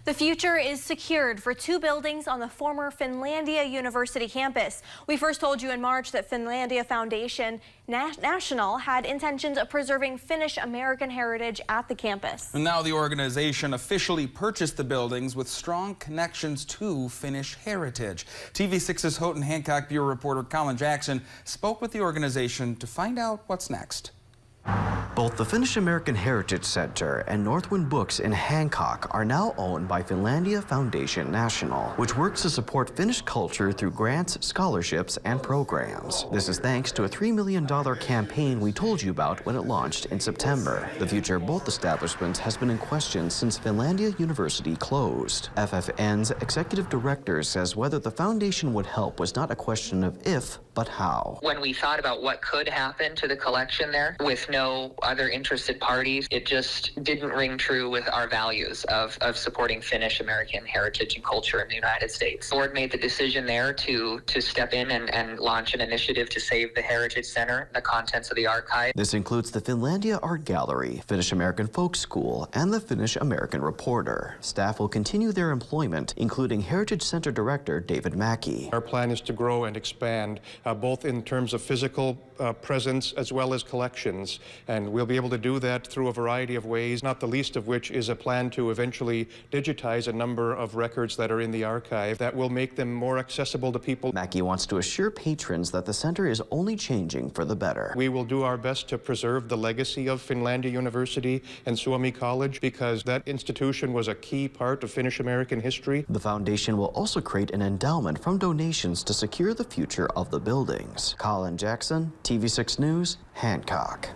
The future is secured for two buildings on the former Finlandia University campus. We first told you in March that Finlandia Foundation National had intentions of preserving Finnish American heritage at the campus. And now the organization officially purchased the buildings with strong connections to Finnish heritage. TV6's Houghton Hancock Bureau reporter Colin Jackson spoke with the organization to find out what's next. Both the Finnish American Heritage Center and Northwind Books in Hancock are now owned by Finlandia Foundation National, which works to support Finnish culture through grants, scholarships, and programs. This is thanks to a $3 million campaign we told you about when it launched in September. The future of both establishments has been in question since Finlandia University closed. FFN's executive director says whether the foundation would help was not a question of if, but how. When we thought about what could happen to the collection there with no other interested parties, it just didn't ring true with our values of supporting Finnish American heritage and culture in the United States. The board made the decision there to step in and launch an initiative to save the Heritage Center, the contents of the archive. This includes the Finlandia Art Gallery, Finnish American Folk School, and the Finnish American Reporter. Staff will continue their employment, including Heritage Center Director David Mackey. Our plan is to grow and expand, both in terms of physical presence as well as collections. And we'll be able to do that through a variety of ways, not the least of which is a plan to eventually digitize a number of records that are in the archive that will make them more accessible to people. Mackey wants to assure patrons that the center is only changing for the better. We will do our best to preserve the legacy of Finlandia University and Suomi College because that institution was a key part of Finnish American history. The foundation will also create an endowment from donations to secure the future of the buildings. Colin Jackson, TV6 News, Hancock.